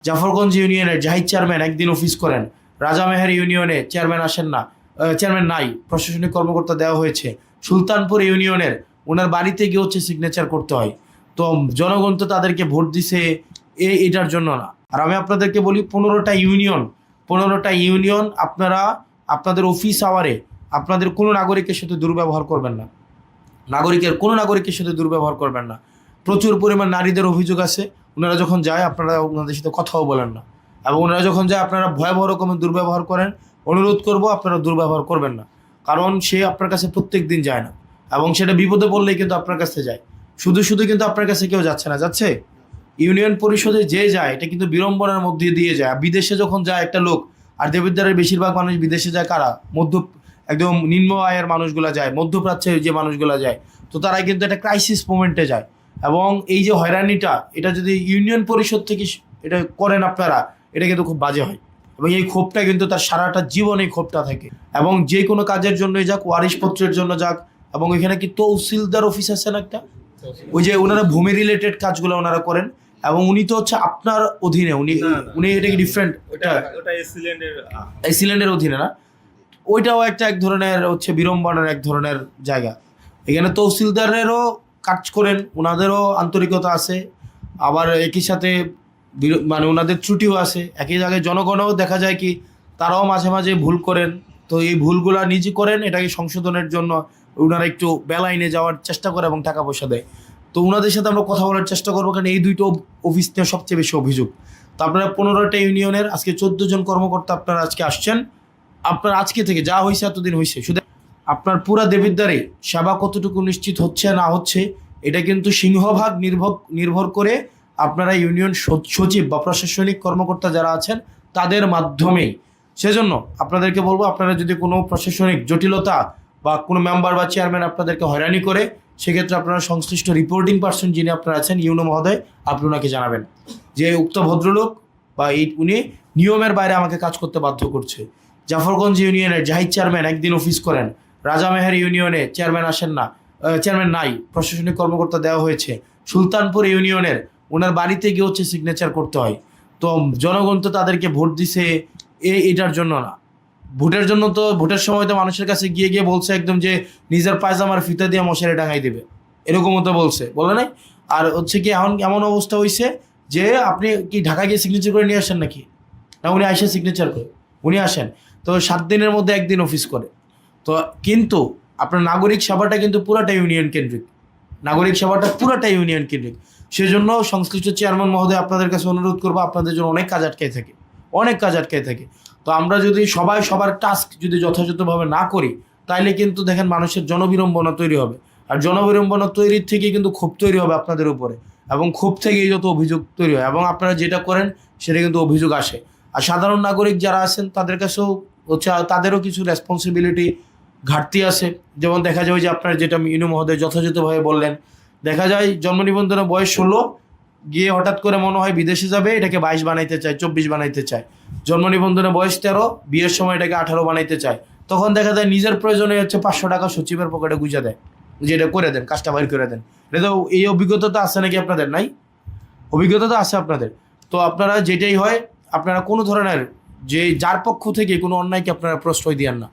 জাফরগঞ্জ ইউনিয়নের জাহিদ চেয়ারম্যান একদিন অফিস করেন, রাজামেহের ইউনিয়নে চেয়ারম্যান আসেন না, চেয়ারম্যান নাই, প্রশাসনিক কর্মকর্তা দেওয়া হয়েছে। সুলতানপুর ইউনিয়নের ওনার বাড়িতে গিয়ে সিগনেচার করতে হয়। তো জনগণ তো তাদেরকে ভোট দিছে এটার জন্য না। আর আমি আপনাদেরকে বলি, 15টা ইউনিয়ন আপনারা আপনাদের অফিস আওয়ারে আপনাদের কোনো নাগরিকের সাথে দুর্ব্যবহার করবেন না, কোনো নাগরিকের সাথে দুর্ব্যবহার করবেন না। প্রচুর পরিমাণ নারীদের অভিযোগ আছে, ওনারা যখন যায় আপনারা ওনাদের সাথে কথাও বলেন না, এবং ওনারা যখন যায় আপনারা ভয়াবহ রকমের দুর্ব্যবহার করেন। অনুরোধ করব আপনারা দুর্ব্যবহার করবেন না, কারণ সে আপনার কাছে প্রত্যেক দিন যায় না, এবং সেটা বিপদে পড়লেই কিন্তু আপনার কাছে যায়। শুধু শুধু কিন্তু আপনার কাছে কেউ যাচ্ছে না, যাচ্ছে ইউনিয়ন পরিষদে যে যায় এটা কিন্তু বিড়ম্বনার মধ্যে দিয়ে যায়। বিদেশে যখন যায় একটা লোক, আর দেবিদ্বারের বেশিরভাগ মানুষ বিদেশে যায় কারা? একদম নিম্ন আয়ের মানুষগুলা যায়, মধ্যপ্রাচ্যের যে মানুষগুলা যায়, তো তারা কিন্তু একটা ক্রাইসিস মোমেন্টে যায়। এবং এই যে হয়রানিটা, এটা যদি ইউনিয়ন পরিষদ থেকে এটা করেন আপনারা, এটা কিন্তু খুব বাজে হয়। এবং এই ক্ষোভটা কিন্তু তার সারাটা জীবন এই ক্ষোভটা থাকে। এবং যে কোনো কাজের জন্যই যাক, ওয়ারিশপত্রের জন্য যাক, এবং এখানে কি তহসিলদার অফিস আছেন একটা, ওই যে ওনারা ভূমি রিলেটেড কাজগুলো ওনারা করেন, এবং উনি তো আপনার অধীনে, উনি এটা কি ডিফারেন্ট? ওটা এসিল্যান্ডের অধীনে না, ওইটাও এক ধরনের বিড়ম্বনার এক ধরনের জায়গা। এখানে তহসিলদারেরও কাজ করেন, ওনাদেরও আন্তরিকতা আছে, আবার একই সাথে মানে ওনাদের ত্রুটিও আছে। একই জায়গায় জনগণও দেখা যায় কি তারাও মাঝে মাঝে ভুল করেন, তো এই ভুলগুলা নিজে করেন, এটাকে সংশোধনের জন্য ওনারা একটু বেলাইনে যাওয়ার চেষ্টা করে এবং টাকা পয়সা দেয়। তো ওনাদের সাথে আমরা কথা বলার চেষ্টা করবো, কারণ এই দুইটো অফিস নিয়ে সবচেয়ে বেশি অভিযোগ। তো আপনারা 15টা ইউনিয়নের আজকে 14 জন কর্মকর্তা আপনারা আজকে আসছেন। আপনার আজকে থেকে যা হয়েছে এতদিন হয়েছে, শুধু আপনার পুরা দেবিদ্বারে সেবা কতটুকু নিশ্চিত হচ্ছে না হচ্ছে, এটা কিন্তু সিংহভাগ নির্ভর করে আপনারা ইউনিয়ন সচিব বা প্রশাসনিক কর্মকর্তা যারা আছেন তাদের মাধ্যমেই। সেজন্য আপনাদেরকে বলবো, আপনারা যদি কোনো প্রশাসনিক জটিলতা বা কোনো মেম্বার বা চেয়ারম্যান আপনাদেরকে হয়রানি করে, সেক্ষেত্রে আপনারা সংশ্লিষ্ট রিপোর্টিং পার্সন যিনি আপনারা আছেন, ইউনো মহোদয়, আপনি ওনাকে জানাবেন যে উক্ত ভদ্রলোক বা উনি নিয়মের বাইরে আমাকে কাজ করতে বাধ্য করছে। জাফরগঞ্জ ইউনিয়নের জাহিদ চেয়ারম্যান একদিন অফিস করেন, রাজামেহের ইউনিয়নে চেয়ারম্যান আসেন না, চেয়ারম্যান নাই, প্রশাসনিক কর্মকর্তা দেওয়া হয়েছে। সুলতানপুর ইউনিয়নের ওনার বাড়িতে গিয়ে সিগনেচার করতে হয়। তো জনগণ তো তাদেরকে ভোট দিছে এটার জন্য না। ভোটের জন্য তো ভোটের সময় তো মানুষের কাছে গিয়ে বলছে একদম যে নিজের পায়জামার ফিতা দিয়ে মশারি ডাঙাই দেবে, এরকমও তো বলে নাই। আর কি এমন অবস্থা হয়েছে যে আপনি কি ঢাকা গিয়ে সিগনেচার করে নিয়ে আসেন নাকি? না, উনি আসে সিগনেচার করে, উনি আসেন তো 7 দিনের মধ্যে একদিন অফিস করে। তো কিন্তু আপনার নাগরিক সেবাটা কিন্তু পুরাটা ইউনিয়ন কেন্দ্রিক, সেজন্য সংশ্লিষ্ট চেয়ারম্যান মহোদয় আপনাদের কাছে অনুরোধ করবো, আপনাদের জন্য অনেক কাজ আটকায় থাকে। তো আমরা যদি সবাই সবার টাস্ক যদি যথাযথভাবে না করি, তাইলে কিন্তু দেখেন মানুষের জনবিড়ম্বনা তৈরি হবে, আর জনবিড়ম্বনা তৈরির থেকে কিন্তু ক্ষোভ তৈরি হবে আপনাদের উপরে, এবং ক্ষোভ থেকেই যত অভিযোগ তৈরি হয়, এবং আপনারা যেটা করেন সেটা কিন্তু অভিযোগ আসে। আর সাধারণ নাগরিক যারা আছেন তাদের কাছেও তাদেরও কিছু রেসপন্সিবিলিটি ঘাটতি আছে। যেমন দেখা যায় যে আপনার যেটা ইউনো মহোদয় যথাযথভাবে বললেন, দেখা যায় জন্ম নিবন্ধনের বয়স 16, গিয়ে হঠাৎ করে মনে হয় বিদেশে যাবে, এটাকে 22 বানাইতে চায়, 24 বানাইতে চায়। জন্ম নিবন্ধনের বয়স 13, বিয়ের সময় এটাকে 18 বানাইতে চায়। তখন দেখা যায় নিজের প্রয়োজনে 500 টাকা সচিবের পকেটে গুঁজে দেয়, যে এটা করে দেন, কাজটা বাইর করে দেন। এটা তো এই অভিজ্ঞতা তো আছে নাকি আপনাদের? নাই, অভিজ্ঞতা তো আছে আপনাদের। তো আপনারা যেটাই হয়, আপনারা কোনো ধরনের যার পক্ষ থেকে কোনো অন্যায়কে আপনারা প্রশ্রয় দিয়েন না।